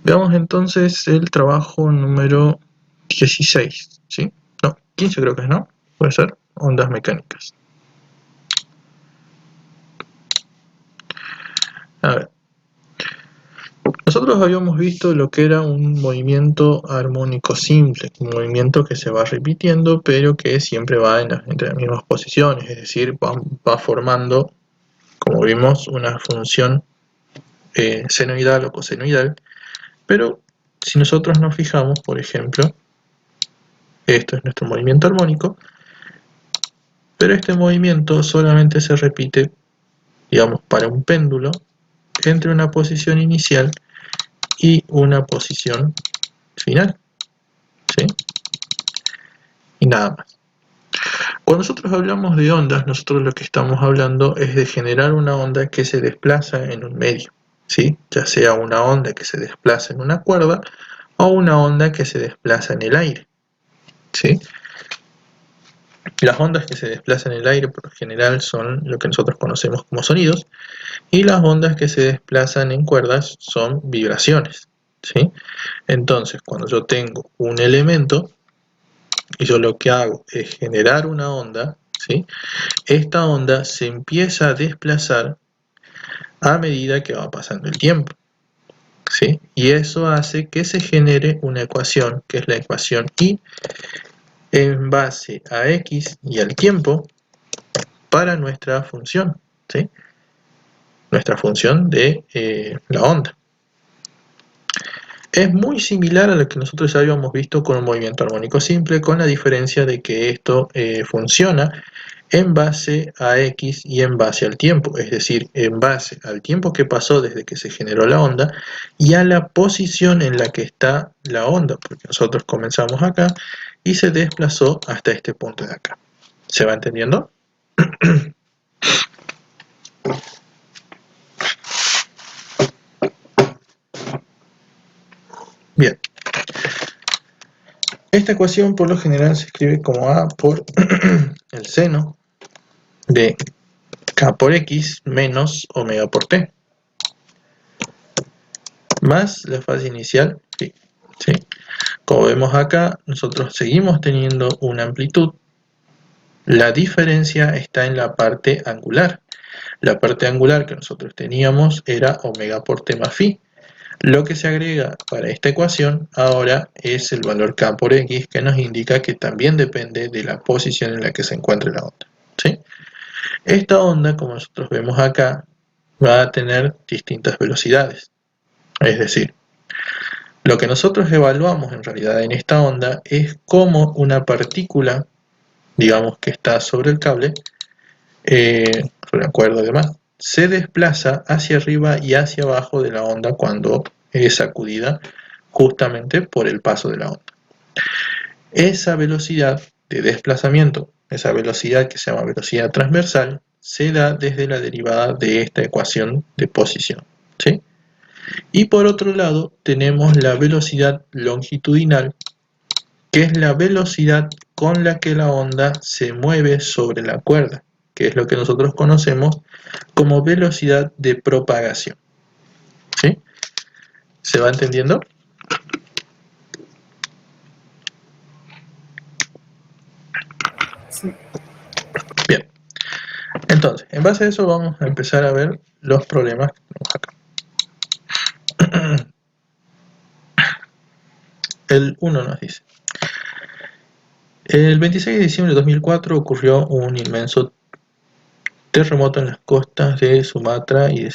Veamos entonces el trabajo número 16, ¿sí? No, 15 creo que es, ¿no? Puede ser, ondas mecánicas. A ver, nosotros habíamos visto lo que era un movimiento armónico simple, un movimiento que se va repitiendo, pero que siempre va entre las mismas posiciones, es decir, va formando, como vimos, una función senoidal o cosenoidal, pero si nosotros nos fijamos, por ejemplo, esto es nuestro movimiento armónico, pero este movimiento solamente se repite, digamos, para un péndulo, entre una posición inicial y una posición final, ¿sí? Y nada más. Cuando nosotros hablamos de ondas, nosotros lo que estamos hablando es de generar una onda que se desplaza en un medio, ¿sí? Ya sea una onda que se desplaza en una cuerda o una onda que se desplaza en el aire, ¿sí? Las ondas que se desplazan en el aire por lo general son lo que nosotros conocemos como sonidos, y las ondas que se desplazan en cuerdas son vibraciones, ¿sí? Entonces, cuando yo tengo un elemento y yo lo que hago es generar una onda, ¿sí? Esta onda se empieza a desplazar a medida que va pasando el tiempo, ¿sí? Y eso hace que se genere una ecuación, que es la ecuación I, en base a X y al tiempo para nuestra función, ¿sí? Nuestra función de la onda. Es muy similar a lo que nosotros ya habíamos visto con un movimiento armónico simple, con la diferencia de que esto funciona en base a X y en base al tiempo, es decir, en base al tiempo que pasó desde que se generó la onda y a la posición en la que está la onda, porque nosotros comenzamos acá y se desplazó hasta este punto de acá. ¿Se va entendiendo? Bien. Esta ecuación por lo general se escribe como A por el seno de K por X menos omega por T, más la fase inicial, ¿sí? Como vemos acá, nosotros seguimos teniendo una amplitud. La diferencia está en la parte angular. La parte angular que nosotros teníamos era omega por T más phi. Lo que se agrega para esta ecuación ahora es el valor K por X, que nos indica que también depende de la posición en la que se encuentre la onda, ¿sí? Esta onda, como nosotros vemos acá, va a tener distintas velocidades. Es decir, lo que nosotros evaluamos en realidad en esta onda es cómo una partícula, digamos que está sobre el cable, sobre la cuerda y demás, se desplaza hacia arriba y hacia abajo de la onda cuando es sacudida justamente por el paso de la onda. Esa velocidad de desplazamiento, esa velocidad que se llama velocidad transversal, se da desde la derivada de esta ecuación de posición, ¿sí? Y por otro lado tenemos la velocidad longitudinal, que es la velocidad con la que la onda se mueve sobre la cuerda, que es lo que nosotros conocemos como velocidad de propagación, ¿sí? ¿Se va entendiendo? Sí. Bien. Entonces, en base a eso vamos a empezar a ver los problemas que tenemos acá. El 1 nos dice: el 26 de diciembre de 2004 ocurrió un inmenso terremoto en las costas de Sumatra y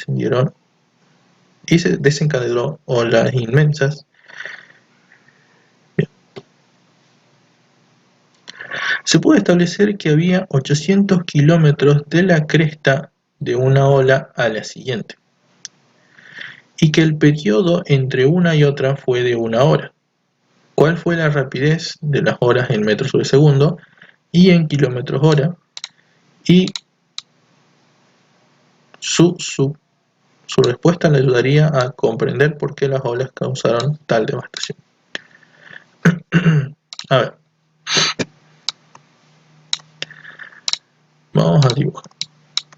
se desencadenó olas inmensas. Bien. Se pudo establecer que había 800 kilómetros de la cresta de una ola a la siguiente, y que el periodo entre una y otra fue de 1 hora. ¿Cuál fue la rapidez de las olas en metros sobre segundo y en kilómetros hora? Y su respuesta le ayudaría a comprender por qué las olas causaron tal devastación. A ver, vamos a dibujar.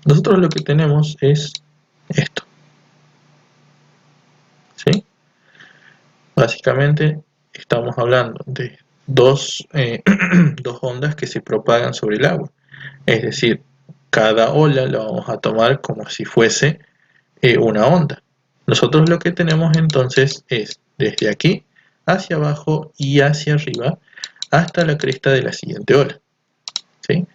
Nosotros lo que tenemos es esto, ¿sí? Básicamente estamos hablando de dos ondas que se propagan sobre el agua. Es decir, cada ola la vamos a tomar como si fuese una onda. Nosotros lo que tenemos entonces es desde aquí hacia abajo y hacia arriba hasta la cresta de la siguiente ola, ¿sí?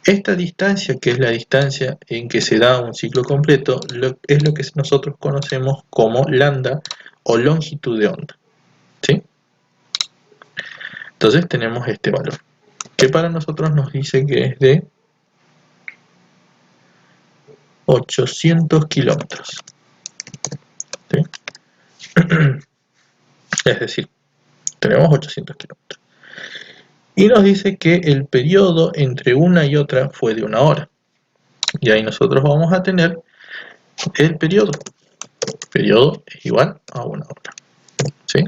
Esta distancia, que es la distancia en que se da un ciclo completo, es lo que nosotros conocemos como lambda o longitud de onda, ¿sí? Entonces tenemos este valor, que para nosotros nos dice que es de 800 kilómetros, ¿sí? Es decir, tenemos 800 kilómetros. Y nos dice que el periodo entre una y otra fue de 1 hora. Y ahí nosotros vamos a tener el periodo. El periodo es igual a 1 hora, ¿sí?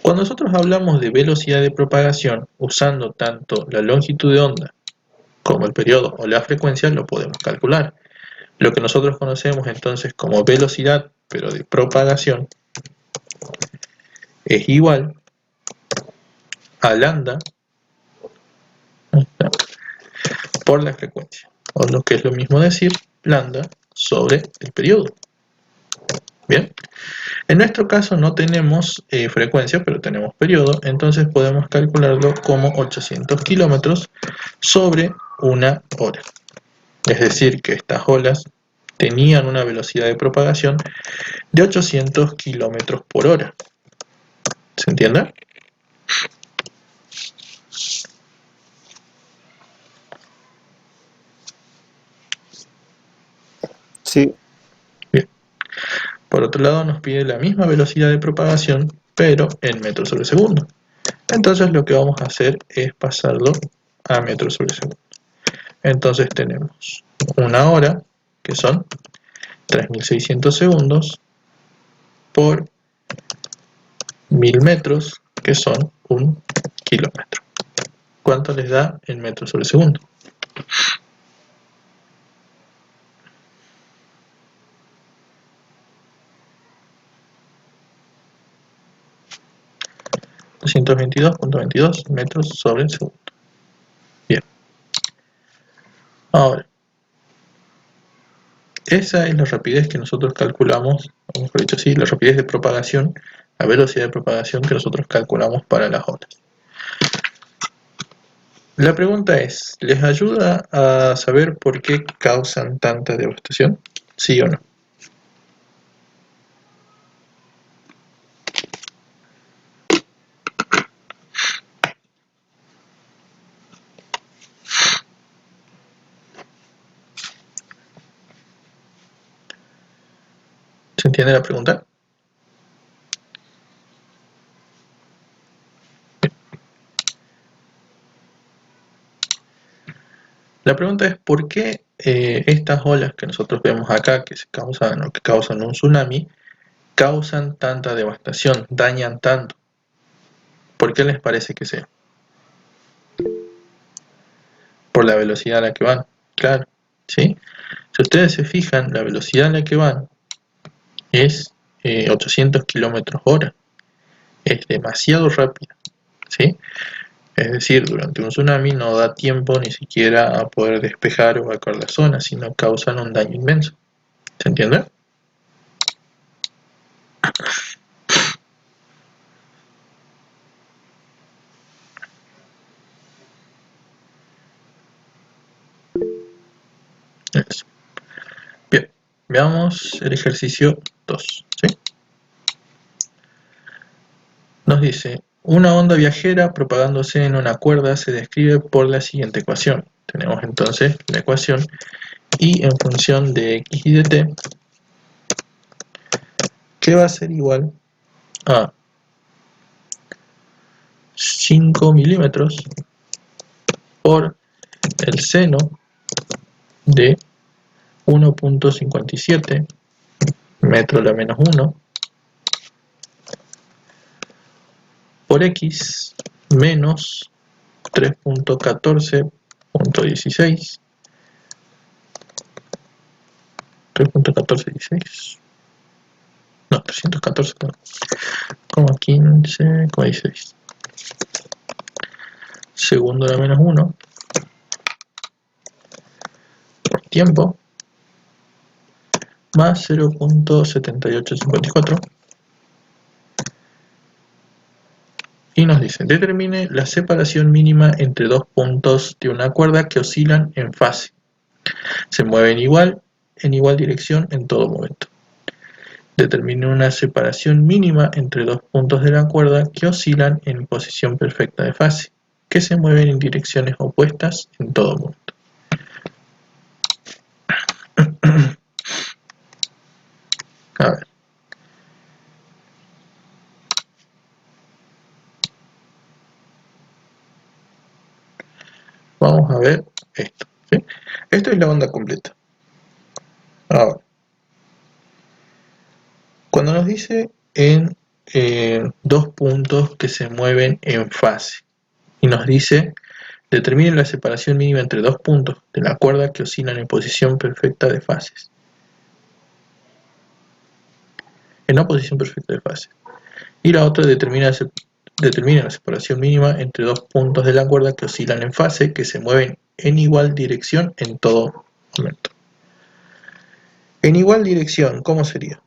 Cuando nosotros hablamos de velocidad de propagación, usando tanto la longitud de onda como el periodo o la frecuencia, lo podemos calcular. Lo que nosotros conocemos entonces como velocidad, pero de propagación, es igual a lambda por la frecuencia, o lo que es lo mismo decir lambda sobre el periodo. Bien, en nuestro caso no tenemos frecuencia, pero tenemos periodo, entonces podemos calcularlo como 800 kilómetros sobre 1 hora. Es decir, que estas olas tenían una velocidad de propagación de 800 kilómetros por hora. ¿Se entiende? Sí. Bien. Por otro lado, nos pide la misma velocidad de propagación, pero en metros sobre segundo. Entonces lo que vamos a hacer es pasarlo a metros sobre segundo. Entonces tenemos 1 hora, que son 3600 segundos, por 1000 metros, que son 1 kilómetro. ¿Cuánto les da en metros sobre segundo? (222.22 metros sobre segundo). Bien. Ahora, esa es la rapidez que nosotros calculamos, o mejor dicho así, la rapidez de propagación, la velocidad de propagación que nosotros calculamos para las olas. La pregunta es, ¿les ayuda a saber por qué causan tanta devastación? ¿Sí o no? ¿Se entiende la pregunta? Bien. La pregunta es ¿por qué estas olas que nosotros vemos acá, que causan un tsunami, causan tanta devastación, dañan tanto? ¿Por qué les parece que sea? Por la velocidad a la que van, claro, ¿sí? Si ustedes se fijan, la velocidad a la que van es 800 kilómetros hora. Es demasiado rápida, ¿sí? Es decir, durante un tsunami no da tiempo ni siquiera a poder despejar o evacuar la zona, sino causan un daño inmenso. ¿Se entiende? Eso. Bien, veamos el ejercicio 2, ¿sí? Nos dice, una onda viajera propagándose en una cuerda se describe por la siguiente ecuación. Tenemos entonces la ecuación y en función de x y de t, que va a ser igual a 5 milímetros por el seno de 1.57 metro a la menos 1 por x menos 3.14.16 no, 414,15,16. Segundo a la menos 1 por tiempo más 0.7854 y nos dice: determine la separación mínima entre dos puntos de una cuerda que oscilan en fase. Se mueven en igual dirección en todo momento. Determine una separación mínima entre dos puntos de la cuerda que oscilan en posición perfecta de fase, que se mueven en direcciones opuestas en todo momento. A ver. Vamos a ver esto, ¿sí? Esto es la onda completa. Ahora, cuando nos dice en dos puntos que se mueven en fase y nos dice: determine la separación mínima entre dos puntos de la cuerda que oscilan en posición perfecta de fases. En no posición perfecta de fases. Y la otra determina la separación mínima entre dos puntos de la cuerda que oscilan en fase, que se mueven en igual dirección en todo momento. En igual dirección, ¿cómo sería?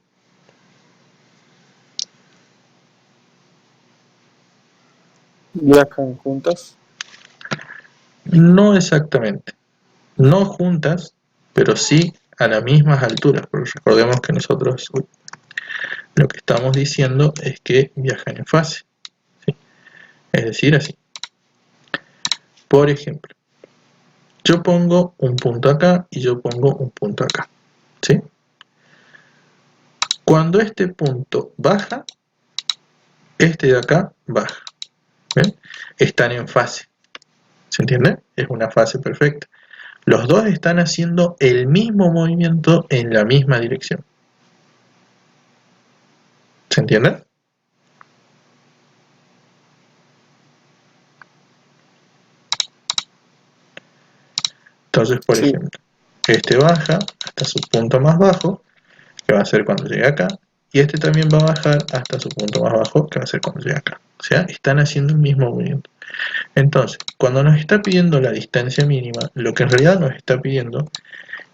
¿Viajan juntas? No exactamente. No juntas, pero sí a las mismas alturas, porque recordemos que nosotros lo que estamos diciendo es que viajan en fase, ¿sí? Es decir, así. Por ejemplo, yo pongo un punto acá y yo pongo un punto acá, ¿sí? Cuando este punto baja, este de acá baja. ¿Ven? Están en fase. ¿Se entiende? Es una fase perfecta. Los dos están haciendo el mismo movimiento en la misma dirección. ¿Se entiende? Entonces, por Sí. ejemplo, este baja hasta su punto más bajo, que va a ser cuando llegue acá, y este también va a bajar hasta su punto más bajo, que va a ser cuando llegue acá. O sea, están haciendo el mismo movimiento. Entonces, cuando nos está pidiendo la distancia mínima, lo que en realidad nos está pidiendo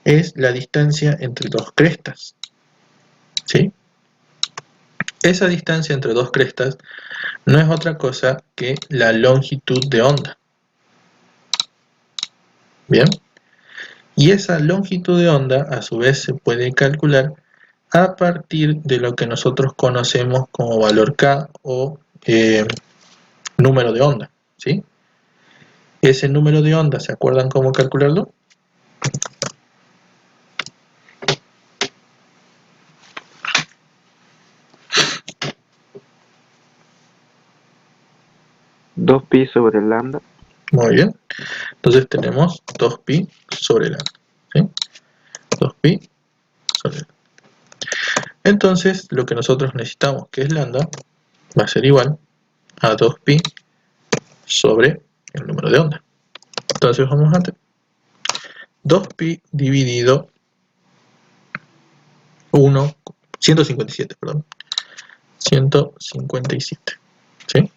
es la distancia entre dos crestas, ¿sí? Esa distancia entre dos crestas no es otra cosa que la longitud de onda. ¿Bien? Y esa longitud de onda, a su vez, se puede calcular a partir de lo que nosotros conocemos como valor K o número de onda, ¿sí? Ese número de onda, ¿se acuerdan cómo calcularlo? Dos pi sobre lambda. Muy bien. Entonces tenemos 2pi sobre lambda, ¿sí? 2pi sobre lambda. Entonces, lo que nosotros necesitamos, que es lambda, va a ser igual a 2pi sobre el número de onda. Entonces vamos a tener 2pi dividido 157, perdón. 157, ¿sí?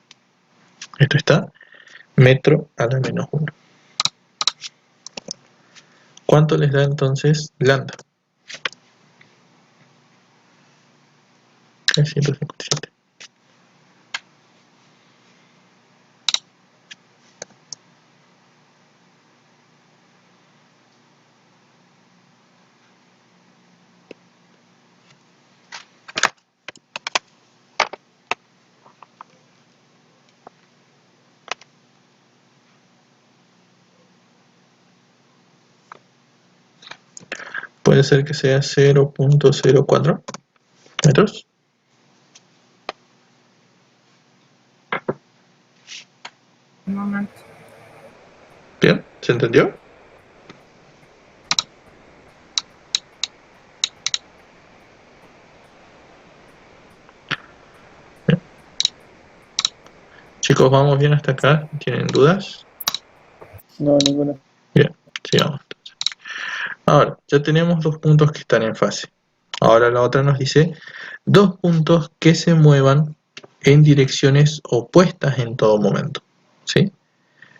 Esto está metro a la menos 1. ¿Cuánto les da entonces lambda? 157. Puede ser que sea 0.04 metros. Un momento. ¿Bien? ¿Se entendió? Bien. Chicos, ¿vamos bien hasta acá? ¿Tienen dudas? No, ninguna. Bien, sigamos entonces. Ahora, ya tenemos dos puntos que están en fase. Ahora la otra nos dice dos puntos que se muevan en direcciones opuestas en todo momento, ¿sí?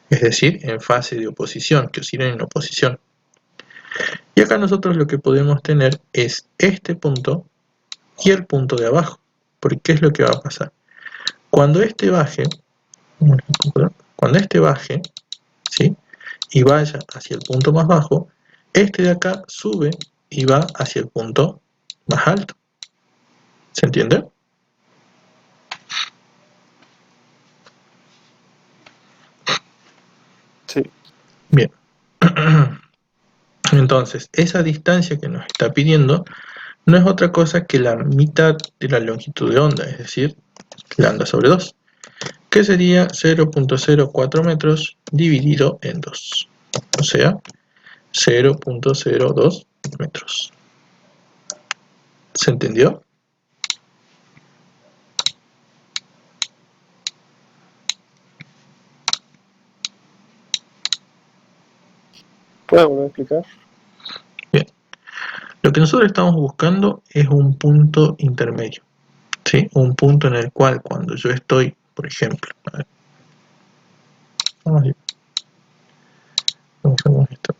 Es decir, en fase de oposición, que oscilen en oposición. Y acá nosotros lo que podemos tener es este punto y el punto de abajo. Porque ¿qué es lo que va a pasar? Cuando este baje, ¿sí? Y vaya hacia el punto más bajo, este de acá sube y va hacia el punto más alto. ¿Se entiende? Sí. Bien. Entonces, esa distancia que nos está pidiendo no es otra cosa que la mitad de la longitud de onda, es decir, lambda sobre 2, que sería 0.04 metros dividido en 2, o sea, 0.02 metros. ¿Se entendió? ¿Puedo volver a explicar? Bien. Lo que nosotros estamos buscando es un punto intermedio, ¿sí? Un punto en el cual cuando yo estoy, por ejemplo, a ver, vamos esto.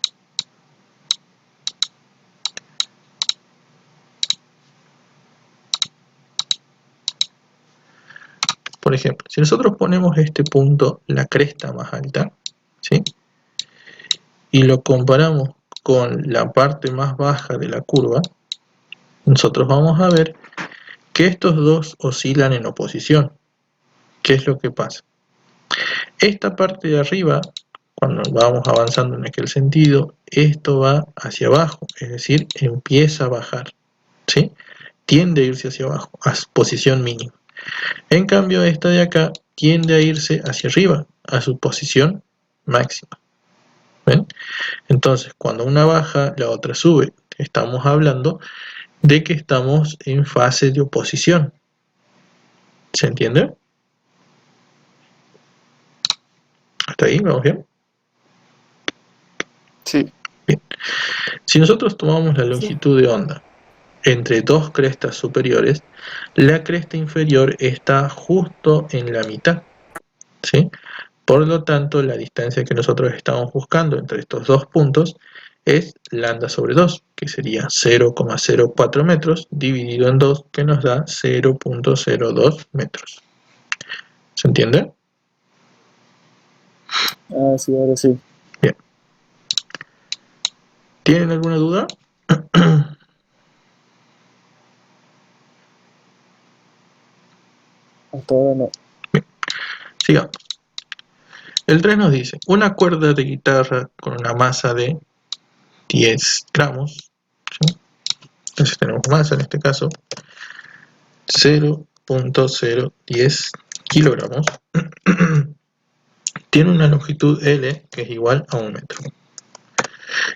Por ejemplo, si nosotros ponemos este punto, la cresta más alta, ¿sí? Y lo comparamos con la parte más baja de la curva, nosotros vamos a ver que estos dos oscilan en oposición. ¿Qué es lo que pasa? Esta parte de arriba, cuando vamos avanzando en aquel sentido, esto va hacia abajo, es decir, empieza a bajar, ¿sí? Tiende a irse hacia abajo, a posición mínima. En cambio, esta de acá tiende a irse hacia arriba, a su posición máxima. ¿Ven? Entonces, cuando una baja, la otra sube. Estamos hablando de que estamos en fase de oposición. ¿Se entiende? ¿Hasta ahí? ¿Vamos bien? Sí. Bien. Si nosotros tomamos la longitud de onda entre dos crestas superiores, la cresta inferior está justo en la mitad, ¿sí? Por lo tanto, la distancia que nosotros estamos buscando entre estos dos puntos es lambda sobre 2, que sería 0,04 metros dividido en 2, que nos da 0.02 metros. ¿Se entiende? Ah, sí, ahora sí. Bien. ¿Tienen alguna duda? Hasta ahora no. Bien. Sigamos. El 3 nos dice, una cuerda de guitarra con una masa de 10 gramos, ¿sí? Entonces tenemos masa en este caso, 0.010 kilogramos, tiene una longitud L que es igual a 1 metro.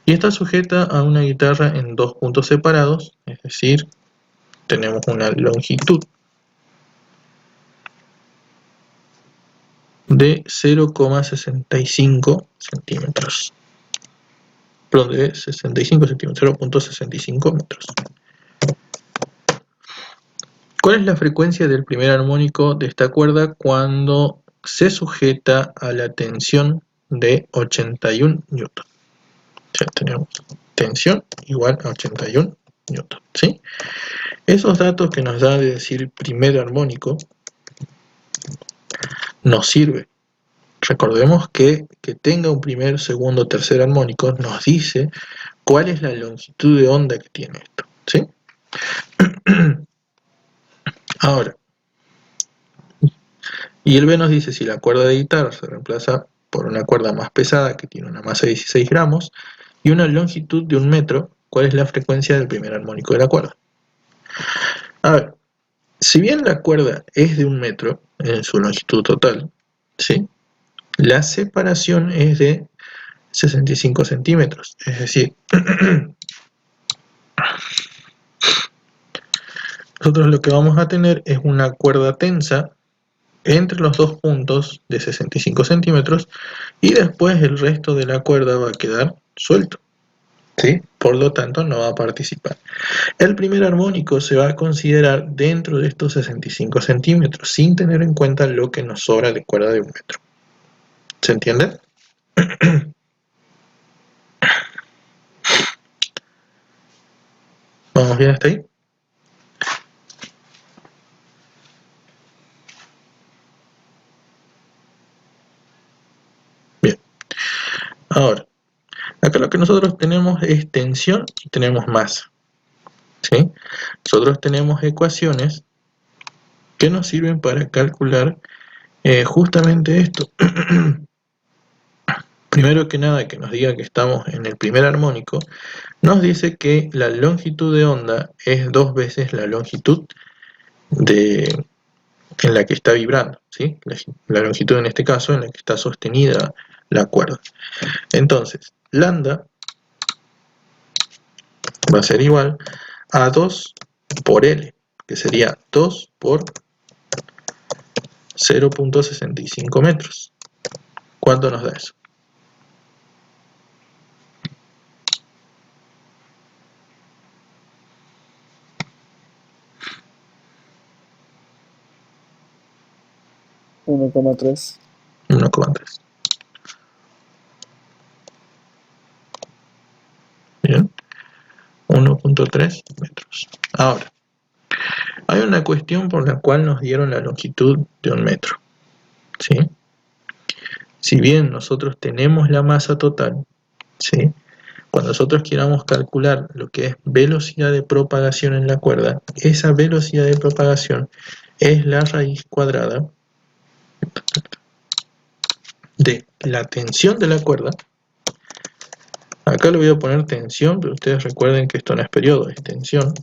Y está sujeta a una guitarra en dos puntos separados, es decir, tenemos una longitud de 0,65 centímetros. Perdón, de 65 centímetros, 0.65 metros. ¿Cuál es la frecuencia del primer armónico de esta cuerda cuando se sujeta a la tensión de 81 newton? Ya tenemos tensión igual a 81 newton, ¿sí? Esos datos que nos da de decir primer armónico nos sirve. Recordemos que tenga un primer, segundo, tercer armónico nos dice cuál es la longitud de onda que tiene esto, ¿sí? Ahora, y el B nos dice si la cuerda de guitarra se reemplaza por una cuerda más pesada que tiene una masa de 16 gramos y una longitud de 1 metro, ¿cuál es la frecuencia del primer armónico de la cuerda? A ver, si bien la cuerda es de 1 metro en su longitud total, ¿sí? La separación es de 65 centímetros, es decir, nosotros lo que vamos a tener es una cuerda tensa entre los dos puntos de 65 centímetros y después el resto de la cuerda va a quedar suelto. ¿sí? Por lo tanto, no va a participar. El primer armónico se va a considerar dentro de estos 65 centímetros, sin tener en cuenta lo que nos sobra de cuerda de 1 metro. ¿Se entiende? ¿Vamos bien hasta ahí? Bien. Ahora, acá lo que nosotros tenemos es tensión y tenemos masa, ¿sí? Nosotros tenemos ecuaciones que nos sirven para calcular justamente esto. Primero que nada, que nos diga que estamos en el primer armónico, nos dice que la longitud de onda es 2 veces la longitud en la que está vibrando, ¿sí? La longitud en este caso en la que está sostenida la cuerda. Entonces, lambda va a ser igual a 2 por L, que sería 2 por 0.65 metros. ¿Cuánto nos da eso? Uno coma 3. 1,3. Bien, 1.3 metros. Ahora, hay una cuestión por la cual nos dieron la longitud de 1 metro, ¿sí? Si bien nosotros tenemos la masa total, ¿sí? Cuando nosotros queramos calcular lo que es velocidad de propagación en la cuerda, esa velocidad de propagación es la raíz cuadrada de la tensión de la cuerda. Acá le voy a poner tensión, pero ustedes recuerden que esto no es periodo, es tensión,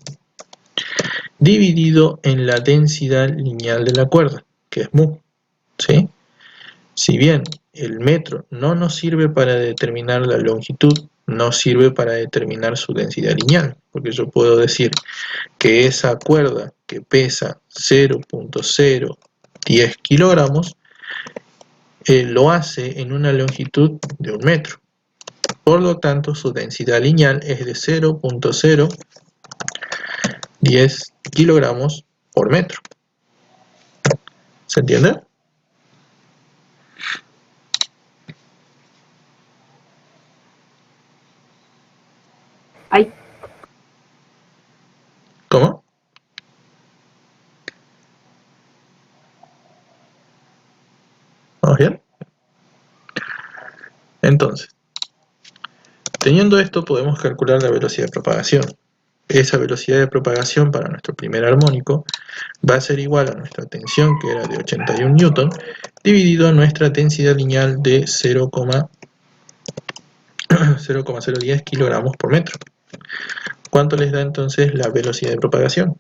dividido en la densidad lineal de la cuerda, que es mu, ¿sí? Si bien el metro no nos sirve para determinar la longitud, nos sirve para determinar su densidad lineal, porque yo puedo decir que esa cuerda que pesa 0.010 kilogramos lo hace en una longitud de 1 metro. Por lo tanto, su densidad lineal es de 0.010 kilogramos por metro. ¿Se entiende? Ay, ¿Cómo? ¿Vamos bien? Entonces, teniendo esto podemos calcular la velocidad de propagación. Esa velocidad de propagación para nuestro primer armónico va a ser igual a nuestra tensión, que era de 81 newton, dividido a nuestra densidad lineal de 0,010 kilogramos por metro. ¿Cuánto les da entonces la velocidad de propagación?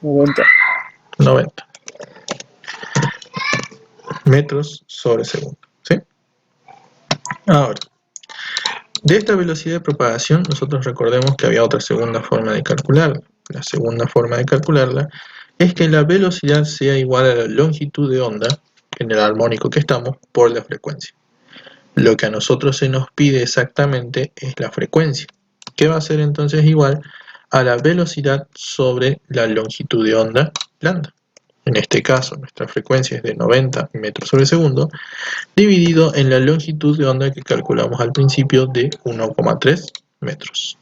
$90. 90 metros sobre segundo, ¿sí? Ahora, de esta velocidad de propagación, nosotros recordemos que había otra segunda forma de calcularla. La segunda forma de calcularla es que la velocidad sea igual a la longitud de onda en el armónico que estamos por la frecuencia. Lo que a nosotros se nos pide exactamente es la frecuencia, que va a ser entonces igual a la velocidad sobre la longitud de onda lambda. En este caso, nuestra frecuencia es de 90 metros sobre segundo, dividido en la longitud de onda que calculamos al principio de 1,3 metros.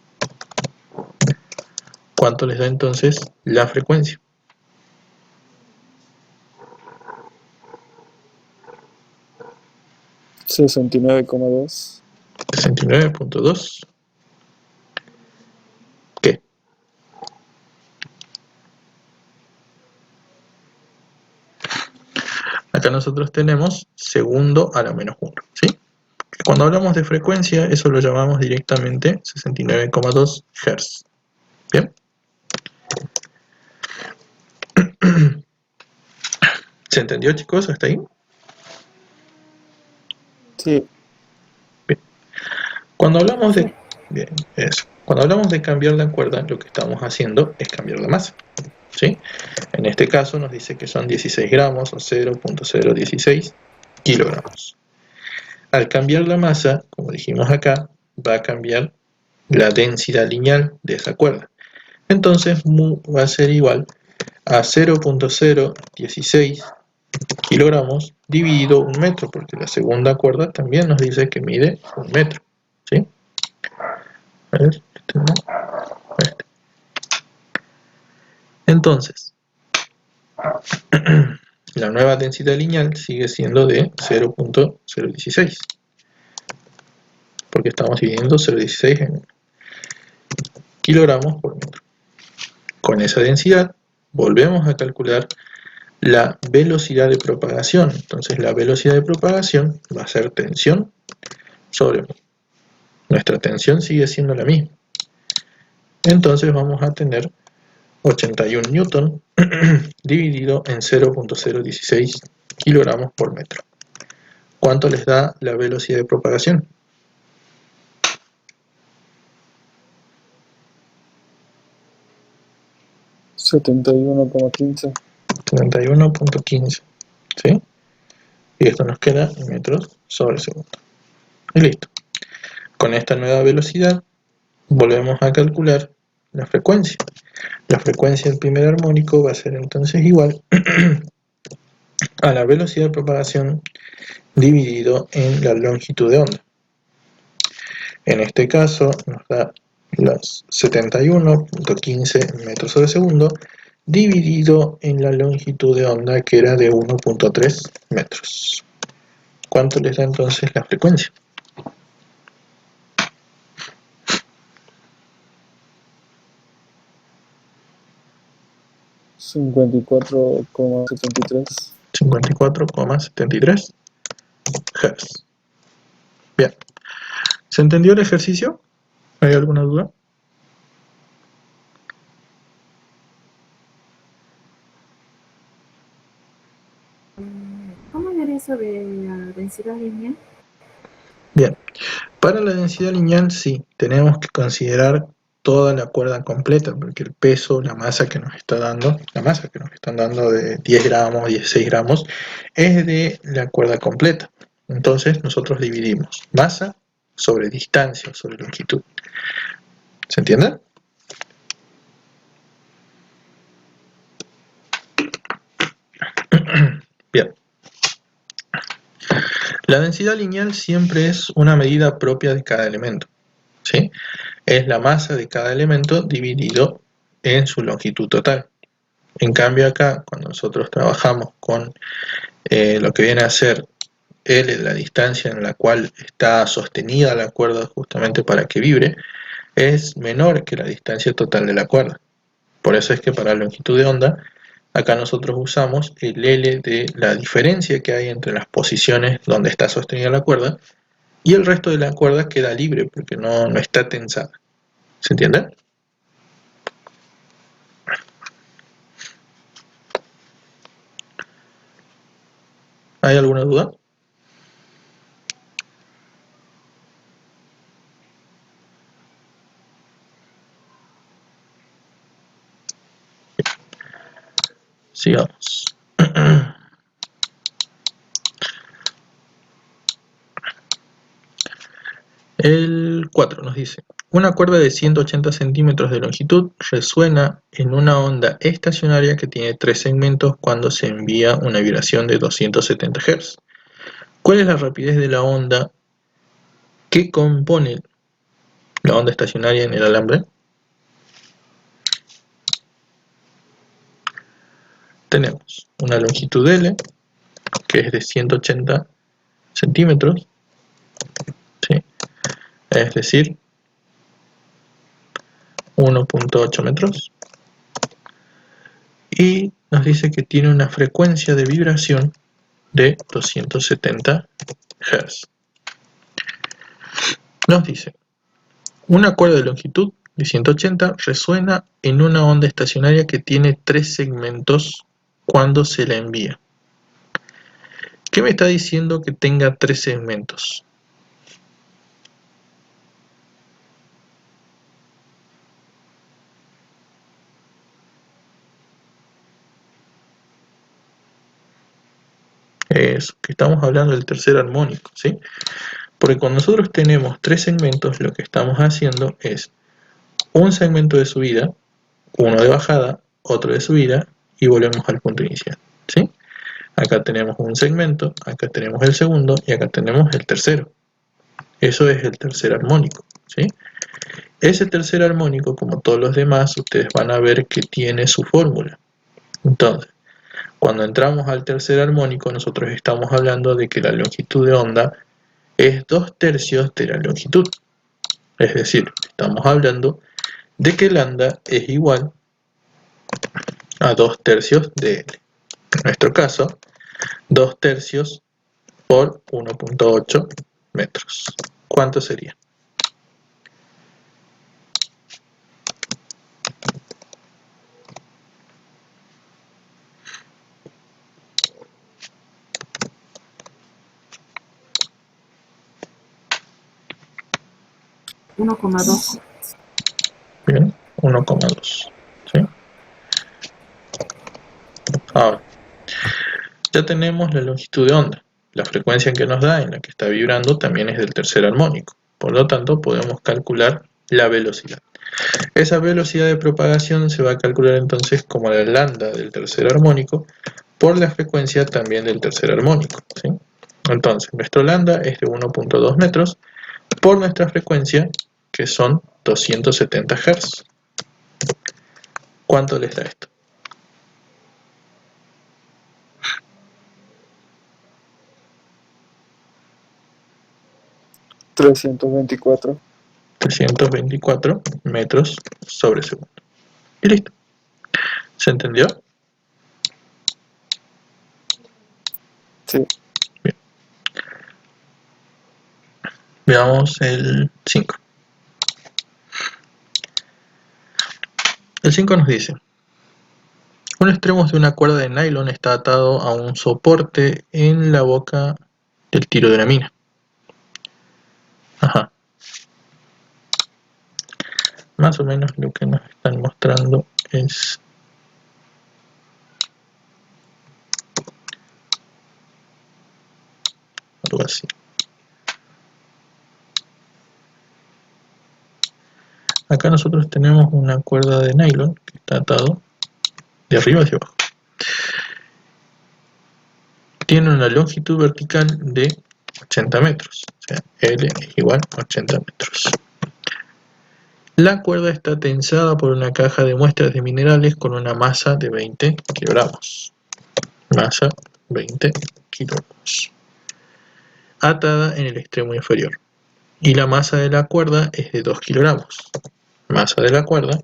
¿Cuánto les da entonces la frecuencia? $69,2. 69.2. ¿Qué? Acá nosotros tenemos segundo a la menos 1, ¿sí? Cuando hablamos de frecuencia, eso lo llamamos directamente 69,2 Hz. ¿Bien? ¿Se entendió, chicos, hasta ahí? Sí. Bien. Cuando hablamos de... sí. Bien, eso. Cuando hablamos de cambiar la cuerda, lo que estamos haciendo es cambiar la masa, ¿sí? En este caso nos dice que son 16 gramos o 0.016 kilogramos. Al cambiar la masa, como dijimos acá, va a cambiar la densidad lineal de esa cuerda. Entonces mu va a ser igual a 0.016 kilogramos dividido 1 metro, porque la segunda cuerda también nos dice que mide 1 metro, ¿sí? A ver, este no, este. Entonces, la nueva densidad lineal sigue siendo de 0.016, porque estamos dividiendo 0.16 en kilogramos por metro. Con esa densidad volvemos a calcular la velocidad de propagación. Entonces la velocidad de propagación va a ser tensión sobre mu. Nuestra tensión sigue siendo la misma. Entonces vamos a tener 81 newton dividido en 0.016 kilogramos por metro. ¿Cuánto les da la velocidad de propagación? $71,15. 71.15, ¿sí? Y esto nos queda en metros sobre segundo. Y listo. Con esta nueva velocidad volvemos a calcular la frecuencia. La frecuencia del primer armónico va a ser entonces igual a la velocidad de propagación dividido en la longitud de onda. En este caso nos da los 71.15 metros sobre segundo dividido en la longitud de onda, que era de 1.3 metros. ¿Cuánto les da entonces la frecuencia? $54,73. 54,73 Hz. Bien. ¿Se entendió el ejercicio? ¿Hay alguna duda? ¿Cómo era eso de la densidad lineal? Bien. Para la densidad lineal sí, tenemos que considerar toda la cuerda completa, porque el peso, la masa que nos está dando, la masa que nos están dando de 10 gramos, 16 gramos, es de la cuerda completa. Entonces nosotros dividimos masa sobre distancia, sobre longitud. ¿Se entiende? Bien. La densidad lineal siempre es una medida propia de cada elemento, ¿sí? Es la masa de cada elemento dividido en su longitud total. En cambio acá, cuando nosotros trabajamos con lo que viene a ser L, la distancia en la cual está sostenida la cuerda justamente para que vibre, es menor que la distancia total de la cuerda. Por eso es que para la longitud de onda, acá nosotros usamos el L de la diferencia que hay entre las posiciones donde está sostenida la cuerda, y el resto de la cuerda queda libre porque no está tensada. ¿Se entiende? ¿Hay alguna duda? Sigamos. El 4 nos dice: una cuerda de 180 centímetros de longitud resuena en una onda estacionaria que tiene 3 segmentos cuando se envía una vibración de 270 Hz. ¿Cuál es la rapidez de la onda que compone la onda estacionaria en el alambre? Tenemos una longitud L, que es de 180 centímetros, ¿sí? Es decir, 1.8 metros, y nos dice que tiene una frecuencia de vibración de 270 Hz. Nos dice: una cuerda de longitud de 180 resuena en una onda estacionaria que tiene 3 segmentos cuando se la envía. ¿Qué me está diciendo que tenga 3 segmentos? es que estamos hablando del tercer armónico, ¿sí? Porque cuando nosotros tenemos tres segmentos, lo que estamos haciendo es un segmento de subida, uno de bajada, otro de subida, y volvemos al punto inicial, ¿sí? Acá tenemos un segmento, acá tenemos el segundo, y acá tenemos el tercero. Eso es el tercer armónico, ¿sí? Ese tercer armónico, como todos los demás, ustedes van a ver que tiene su fórmula. Entonces, cuando entramos al tercer armónico, nosotros estamos hablando de que la longitud de onda es 2/3 de la longitud. Es decir, estamos hablando de que lambda es igual a 2/3 de L. En nuestro caso, 2/3 por 1.8 metros. ¿Cuánto sería? $1,2. Bien, 1,2. ¿Sí? Ahora, ya tenemos la longitud de onda. La frecuencia que nos da, en la que está vibrando, también es del tercer armónico. Por lo tanto, podemos calcular la velocidad. Esa velocidad de propagación se va a calcular entonces como la lambda del tercer armónico por la frecuencia también del tercer armónico, ¿sí? Entonces, nuestro lambda es de 1.2 metros por nuestra frecuencia, que son 270 Hz. ¿Cuánto les da esto? 324. 324 metros sobre segundo. Y listo. ¿Se entendió? Sí. Bien. Veamos el 5. El 5 nos dice: un extremo de una cuerda de nylon está atado a un soporte en la boca del tiro de una mina. Ajá. Más o menos lo que nos están mostrando es algo así. Acá nosotros tenemos una cuerda de nylon que está atado de arriba hacia abajo. Tiene una longitud vertical de 80 metros, o sea, L es igual a 80 metros. La cuerda está tensada por una caja de muestras de minerales con una masa de 20 kilogramos. Masa 20 kilogramos. Atada en el extremo inferior. Y la masa de la cuerda es de 2 kilogramos. Masa de la cuerda,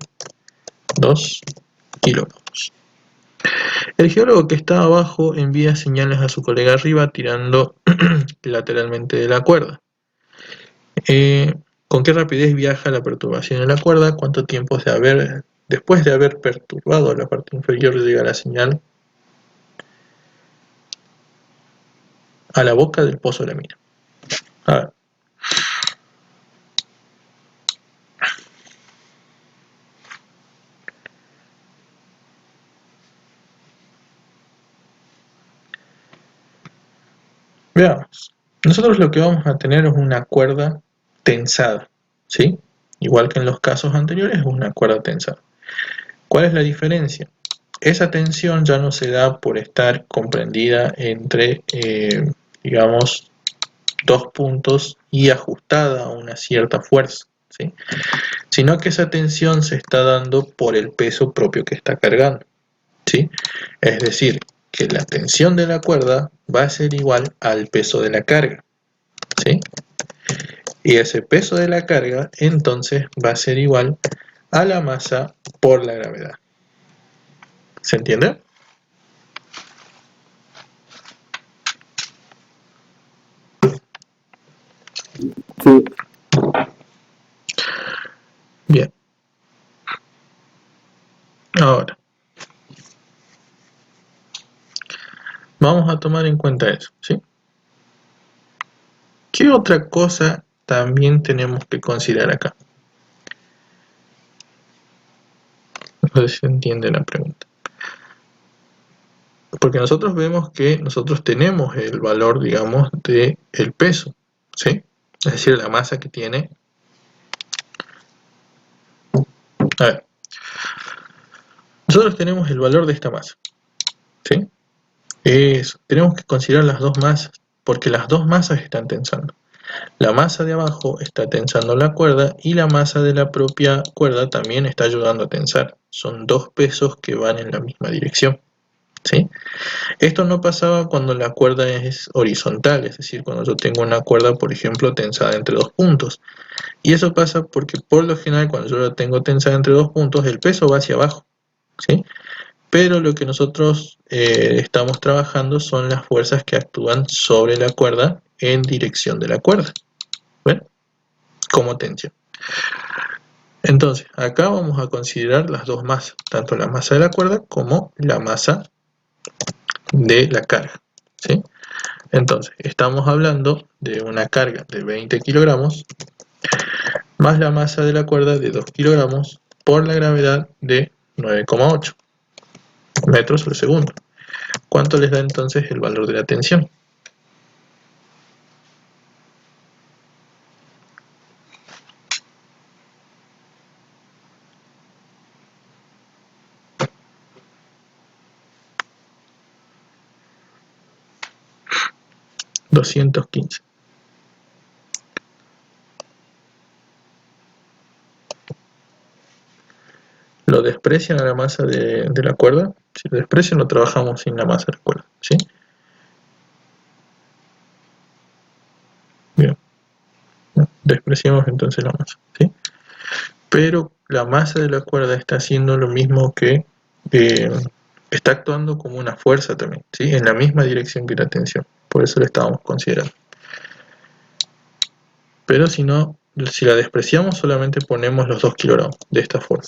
2 kilogramos. El geólogo que está abajo envía señales a su colega arriba tirando lateralmente de la cuerda. ¿Con qué rapidez viaja la perturbación de la cuerda? ¿Cuánto tiempo después de haber perturbado la parte inferior llega la señal a la boca del pozo de la mina? A ver. Veamos. Nosotros lo que vamos a tener es una cuerda tensada, ¿sí? Igual que en los casos anteriores, es una cuerda tensada. ¿Cuál es la diferencia? Esa tensión ya no se da por estar comprendida entre, digamos, dos puntos y ajustada a una cierta fuerza, ¿sí? Sino que esa tensión se está dando por el peso propio que está cargando, ¿sí? Es decir, que la tensión de la cuerda va a ser igual al peso de la carga, ¿sí? Y ese peso de la carga entonces va a ser igual a la masa por la gravedad. ¿Se entiende? Sí. Bien. Ahora, vamos a tomar en cuenta eso, ¿sí? ¿Qué otra cosa también tenemos que considerar acá? No sé si se entiende la pregunta. Porque nosotros vemos que nosotros tenemos el valor, digamos, del peso, ¿sí? Es decir, la masa que tiene. A ver, nosotros tenemos el valor de esta masa, ¿sí? Tenemos que considerar las dos masas, porque las dos masas están tensando. La masa de abajo está tensando la cuerda y la masa de la propia cuerda también está ayudando a tensar. Son dos pesos que van en la misma dirección, ¿sí? Esto no pasaba cuando la cuerda es horizontal, es decir, cuando yo tengo una cuerda, por ejemplo, tensada entre dos puntos. Y eso pasa porque por lo general cuando yo la tengo tensada entre dos puntos, el peso va hacia abajo, ¿sí? Pero lo que nosotros estamos trabajando son las fuerzas que actúan sobre la cuerda en dirección de la cuerda, ¿ven? Como tensión. Entonces, acá vamos a considerar las dos masas, tanto la masa de la cuerda como la masa de la carga, ¿sí? Entonces, estamos hablando de una carga de 20 kilogramos más la masa de la cuerda de 2 kilogramos por la gravedad de 9,8 metros sobre segundo. ¿Cuánto les da entonces el valor de la tensión? $215. ¿Lo desprecian a la masa de la cuerda? Si lo desprecian, lo trabajamos sin la masa de la cuerda, ¿sí? Bien. Despreciamos entonces la masa, ¿sí? Pero la masa de la cuerda está haciendo lo mismo que está actuando como una fuerza también, ¿sí? En la misma dirección que la tensión. Por eso la estábamos considerando. Pero si no, si la despreciamos, solamente ponemos los 2 kilogramos de esta forma.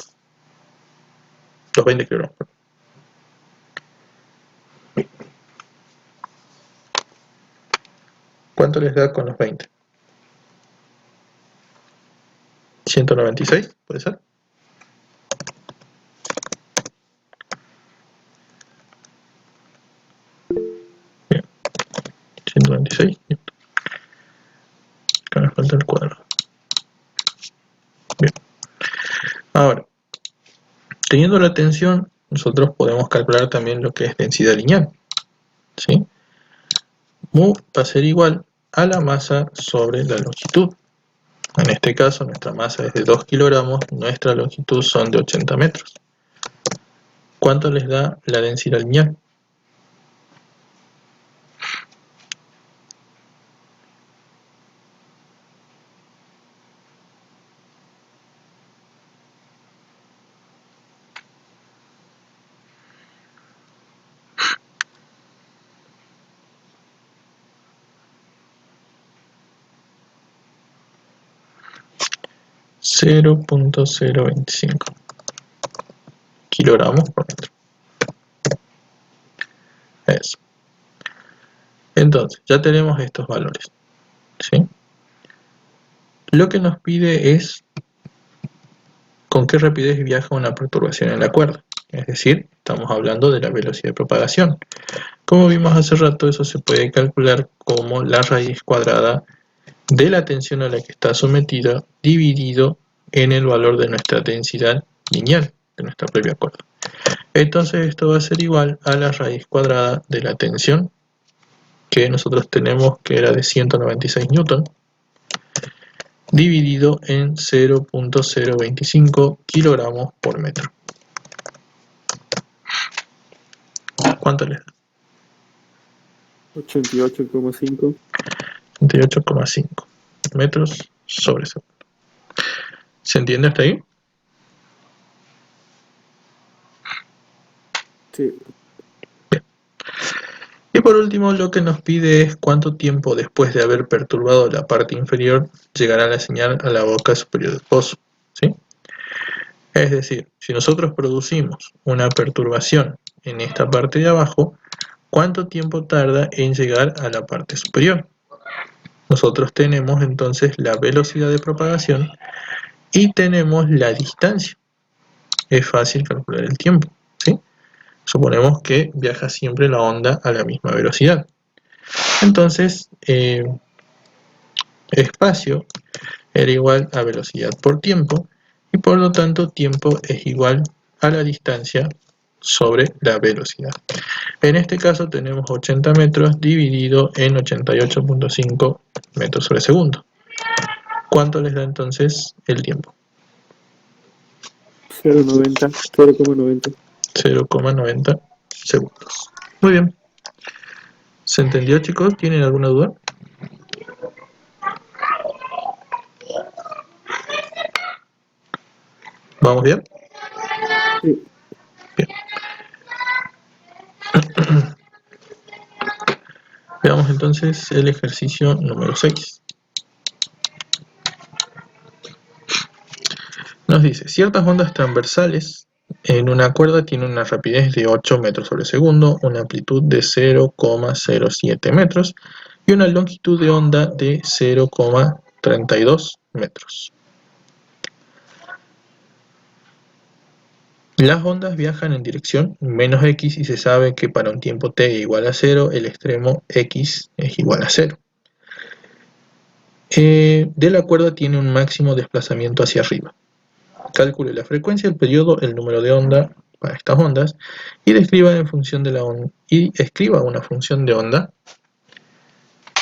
Los 20 kilogramos. ¿Cuánto les da con los 20? 196, ¿puede ser? Bien, 196. Acá me falta el cuadrado. Bien. Ahora, teniendo la tensión, nosotros podemos calcular también lo que es densidad lineal, ¿sí? Mu va a ser igual a la masa sobre la longitud. En este caso, nuestra masa es de 2 kilogramos, nuestra longitud son de 80 metros. ¿Cuánto les da la densidad lineal? .025 kilogramos por metro. Eso. Entonces, ya tenemos estos valores, ¿sí? Lo que nos pide es con qué rapidez viaja una perturbación en la cuerda. Es decir, estamos hablando de la velocidad de propagación. Como vimos hace rato, eso se puede calcular como la raíz cuadrada de la tensión a la que está sometida dividido en el valor de nuestra densidad lineal de nuestra propia cuerda. Entonces esto va a ser igual a la raíz cuadrada de la tensión que nosotros tenemos, que era de 196 newton, dividido en 0.025 kilogramos por metro. ¿Cuánto les da? 88,5. 88,5 metros sobre segundo. ¿Se entiende hasta ahí? Sí. Bien. Y por último, lo que nos pide es cuánto tiempo después de haber perturbado la parte inferior llegará la señal a la boca superior del pozo, ¿sí? Es decir, si nosotros producimos una perturbación en esta parte de abajo, ¿cuánto tiempo tarda en llegar a la parte superior? Nosotros tenemos entonces la velocidad de propagación y tenemos la distancia. Es fácil calcular el tiempo, ¿sí? Suponemos que viaja siempre la onda a la misma velocidad. Entonces, espacio era igual a velocidad por tiempo, y por lo tanto tiempo es igual a la distancia sobre la velocidad. En este caso tenemos 80 metros dividido en 88.5 metros sobre segundo. ¿Cuánto les da entonces el tiempo? 0,90. 0,90 segundos. Muy bien. ¿Se entendió, chicos? ¿Tienen alguna duda? ¿Vamos bien? Sí. Bien. Veamos entonces el ejercicio número 6. Nos dice, ciertas ondas transversales en una cuerda tienen una rapidez de 8 metros sobre segundo, una amplitud de 0,07 metros y una longitud de onda de 0,32 metros. Las ondas viajan en dirección menos x y se sabe que para un tiempo t igual a 0, el extremo x es igual a 0. De la cuerda tiene un máximo desplazamiento hacia arriba. Calcule la frecuencia, el periodo, el número de onda para estas ondas y describa en función de la onda y escriba una función de onda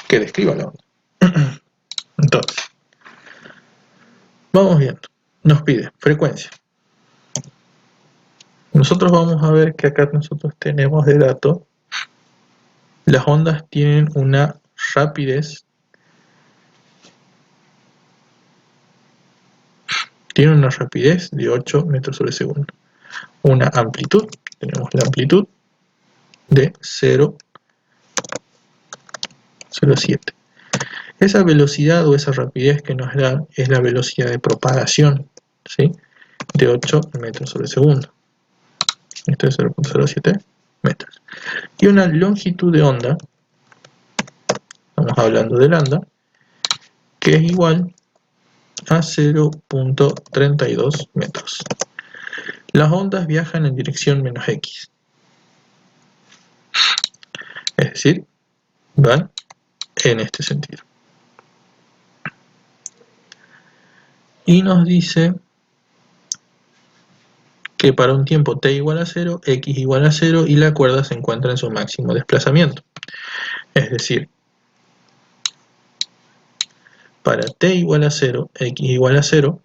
que describa la onda. Entonces, vamos viendo. Nos pide frecuencia. Nosotros vamos a ver que acá nosotros tenemos de dato las ondas tienen una rapidez, de 8 metros sobre segundo. Una amplitud, tenemos la amplitud de 0,07. Esa velocidad o esa rapidez que nos da es la velocidad de propagación, ¿sí? De 8 metros sobre segundo. Esto es 0,07 metros. Y una longitud de onda, estamos hablando de lambda, que es igual a 0,32 metros. Las ondas viajan en dirección menos x. Es decir, van en este sentido. Y nos dice que para un tiempo t igual a 0, x igual a 0 y la cuerda se encuentra en su máximo desplazamiento. Es decir, para t igual a 0, x igual a 0,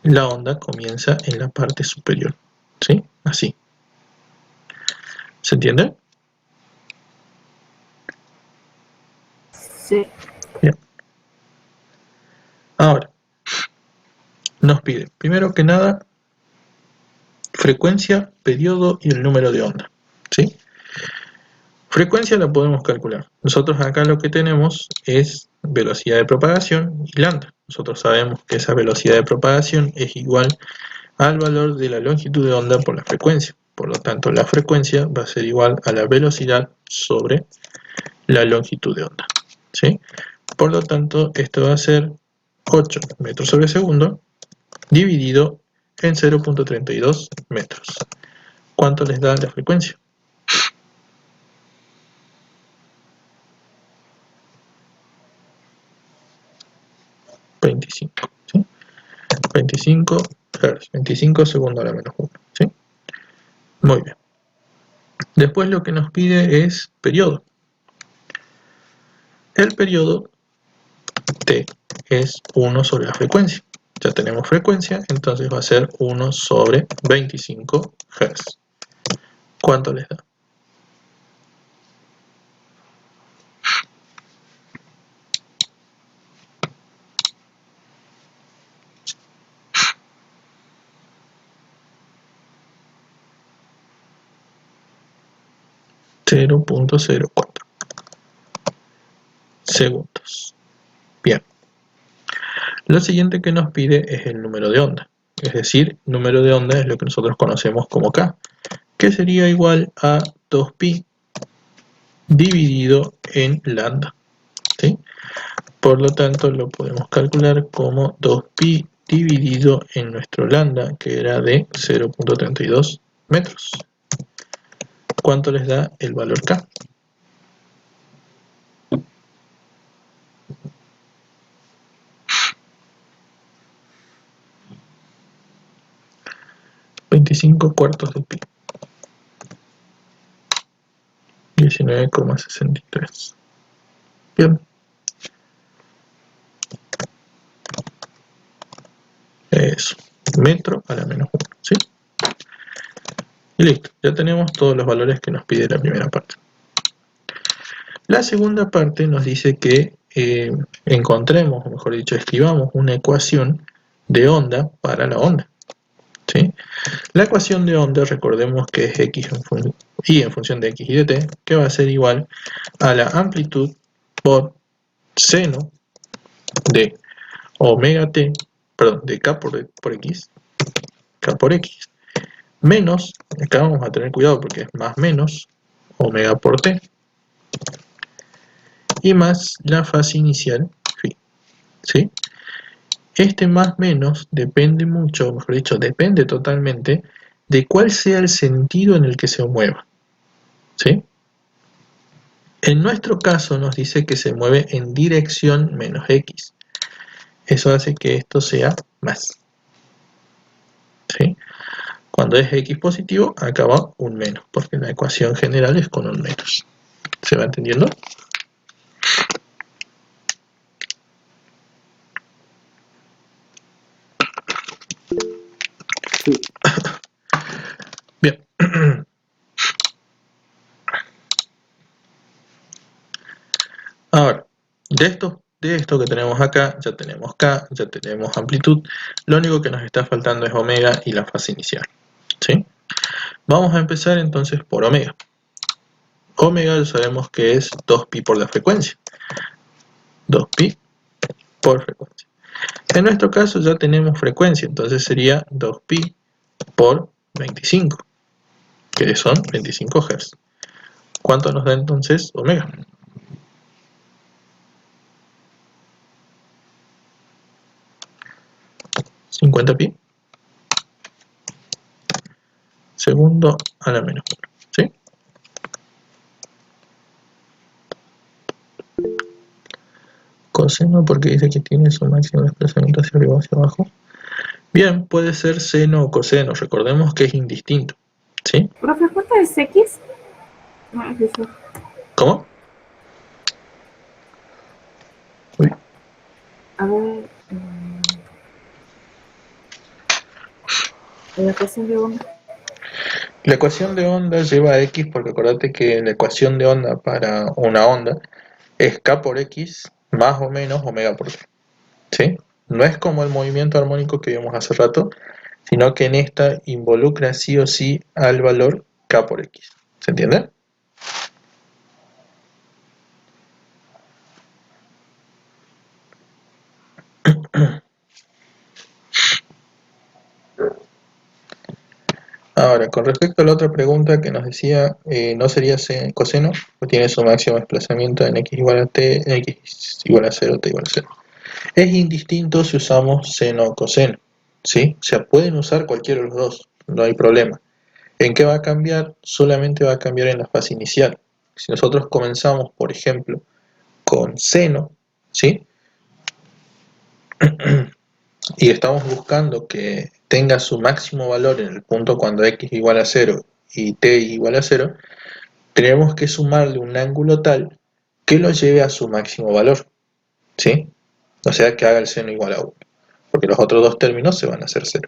la onda comienza en la parte superior. ¿Sí? Así. ¿Se entiende? Sí. Bien. Ahora, nos pide, primero que nada, frecuencia, periodo y el número de onda. ¿Sí? Frecuencia la podemos calcular. Nosotros acá lo que tenemos es velocidad de propagación y lambda. Nosotros sabemos que esa velocidad de propagación es igual al valor de la longitud de onda por la frecuencia. Por lo tanto, la frecuencia va a ser igual a la velocidad sobre la longitud de onda. ¿Sí? Por lo tanto, esto va a ser 8 metros sobre segundo dividido en 0,32 metros. ¿Cuánto les da la frecuencia? 25. ¿Sí? 25 Hz, 25 segundos a la menos 1. ¿Sí? Muy bien. Después lo que nos pide es periodo. El periodo t es 1 sobre la frecuencia. Ya tenemos frecuencia, entonces va a ser 1 sobre 25 Hz. ¿Cuánto les da? .04 segundos. Bien. Lo siguiente que nos pide es el número de onda. Es decir, número de onda es lo que nosotros conocemos como K, que sería igual a 2pi dividido en lambda. ¿Sí? Por lo tanto, lo podemos calcular como 2pi dividido en nuestro lambda, que era de 0,32 metros. ¿cuánto les da el valor K? (25 cuartos de pi). 19,63. Bien. Eso. Metro a la menos 1. ¿Sí? Y listo. Ya tenemos todos los valores que nos pide la primera parte. La segunda parte nos dice que encontremos, o mejor dicho, escribamos una ecuación de onda para la onda. ¿Sí? La ecuación de onda, recordemos que es x en función de x y de t, que va a ser igual a la amplitud por seno de omega t, perdón, de k por x, k por x, menos, acá vamos a tener cuidado porque es más menos omega por t, y más la fase inicial phi. ¿Sí? Este más menos depende mucho, o mejor dicho, depende totalmente de cuál sea el sentido en el que se mueva. ¿Sí? En nuestro caso nos dice que se mueve en dirección menos x. Eso hace que esto sea más. ¿Sí? Cuando es x positivo, acá va un menos, porque la ecuación general es con un menos. ¿Se va entendiendo? Sí. Bien. Ahora, de esto que tenemos acá, ya tenemos K, ya tenemos amplitud. Lo único que nos está faltando es omega y la fase inicial. ¿Sí? Vamos a empezar entonces por omega. Omega ya sabemos que es 2pi por la frecuencia. 2pi por frecuencia. En nuestro caso ya tenemos frecuencia, entonces sería 2pi por 25, que son 25 Hz. ¿Cuánto nos da entonces omega? ¿50pi? Segundo a la menos 1. ¿Sí? Coseno porque dice que tiene su máximo desplazamiento hacia arriba o hacia abajo. Bien, puede ser seno o coseno, recordemos que es indistinto. ¿Sí? Profe, ¿cuánto es X? No, es eso. ¿Cómo? Uy. A ver. La ecuación de onda. La ecuación de onda lleva a x porque acordate que la ecuación de onda para una onda es k por x más o menos omega por t. ¿Sí? No es como el movimiento armónico que vimos hace rato, sino que en esta involucra sí o sí al valor k por x. ¿Se entiende? Ahora, con respecto a la otra pregunta que nos decía, ¿no sería coseno? Pues tiene su máximo desplazamiento en x igual a t, en x igual a 0, t igual a 0. Es indistinto si usamos seno o coseno, ¿sí? O sea, pueden usar cualquiera de los dos, no hay problema. ¿En qué va a cambiar? Solamente va a cambiar en la fase inicial. Si nosotros comenzamos, por ejemplo, con seno, ¿sí? Y estamos buscando que tenga su máximo valor en el punto cuando x igual a 0 y t igual a 0, tenemos que sumarle un ángulo tal que lo lleve a su máximo valor, ¿sí? O sea, que haga el seno igual a 1, porque los otros dos términos se van a hacer 0.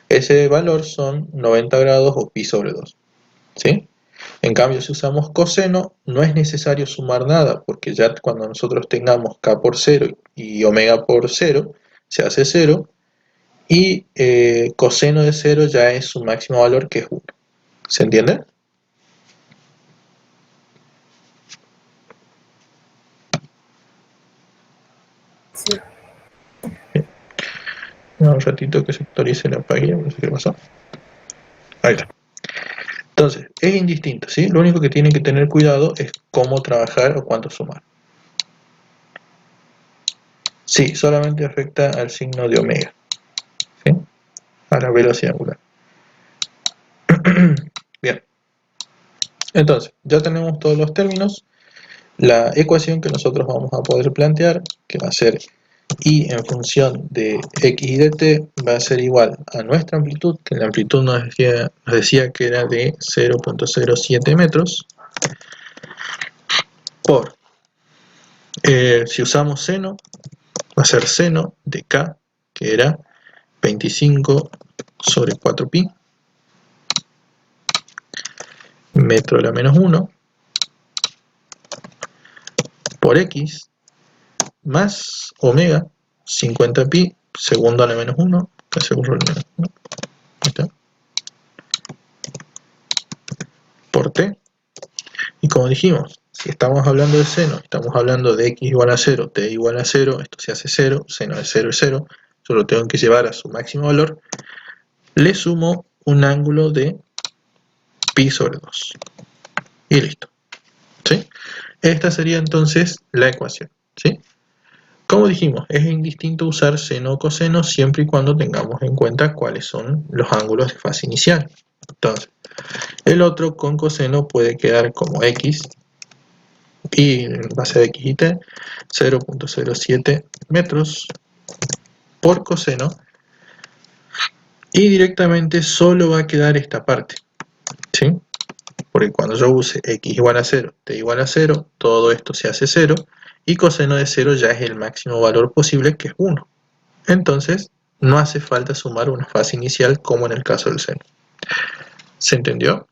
Ese valor son 90 grados o pi sobre 2, ¿sí? En cambio, si usamos coseno, no es necesario sumar nada, porque ya cuando nosotros tengamos k por 0 y omega por 0, se hace 0, y coseno de 0 ya es su máximo valor, que es 1. ¿Se entiende? Sí. Un ratito que se actualice la página, no sé qué pasó. Ahí está. Entonces, es indistinto, ¿sí? Lo único que tienen que tener cuidado es cómo trabajar o cuánto sumar. Sí, solamente afecta al signo de omega, ¿sí? A la velocidad angular. Bien. Entonces, ya tenemos todos los términos. La ecuación que nosotros vamos a poder plantear, que va a ser y en función de x y de t, va a ser igual a nuestra amplitud, que la amplitud nos decía que era de 0.07 metros, por, si usamos seno, va a ser seno de k, que era 25 sobre 4pi, metro a la menos 1, por x, más omega, 50pi, segundo a la menos 1, que seguro el menos 1, ahí está, por t. Y como dijimos, si estamos hablando de seno, estamos hablando de x igual a 0, t igual a 0, esto se hace 0, seno de 0 es 0, yo lo tengo que llevar a su máximo valor, le sumo un ángulo de pi sobre 2. Y listo. ¿Sí? Esta sería entonces la ecuación. ¿Sí? Como dijimos, es indistinto usar seno o coseno siempre y cuando tengamos en cuenta cuáles son los ángulos de fase inicial. Entonces, el otro con coseno puede quedar como x, y en base a x y t, 0.07 metros por coseno, y directamente solo va a quedar esta parte, ¿sí? Porque cuando yo use x igual a 0, t igual a 0, todo esto se hace 0, y coseno de 0 ya es el máximo valor posible, que es 1. Entonces, no hace falta sumar una fase inicial como en el caso del seno. ¿Se entendió?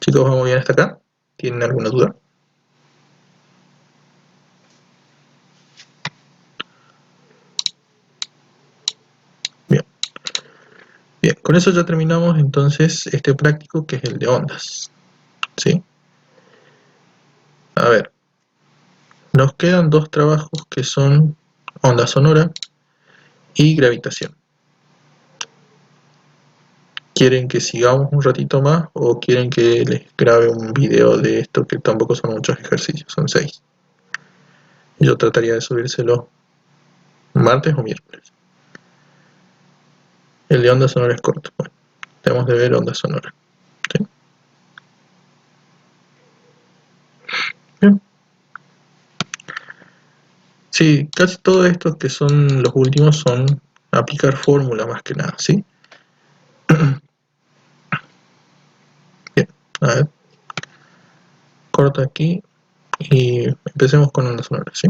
Chicos, ¿vamos bien hasta acá? ¿Tienen alguna duda? Bien. Bien, con eso ya terminamos entonces este práctico, que es el de ondas. ¿Sí? A ver, nos quedan dos trabajos que son onda sonora y gravitación. ¿Quieren que sigamos un ratito más o quieren que les grabe un video de esto, que tampoco son muchos ejercicios, son 6? Yo trataría de subírselo martes o miércoles. El de onda sonora es corto. Bueno, tenemos de ver onda sonora. ¿Sí? Bien. Sí, casi todos estos que son los últimos son aplicar fórmula más que nada, ¿sí? Bien, a ver. Corta aquí y empecemos con onda sonora, ¿sí?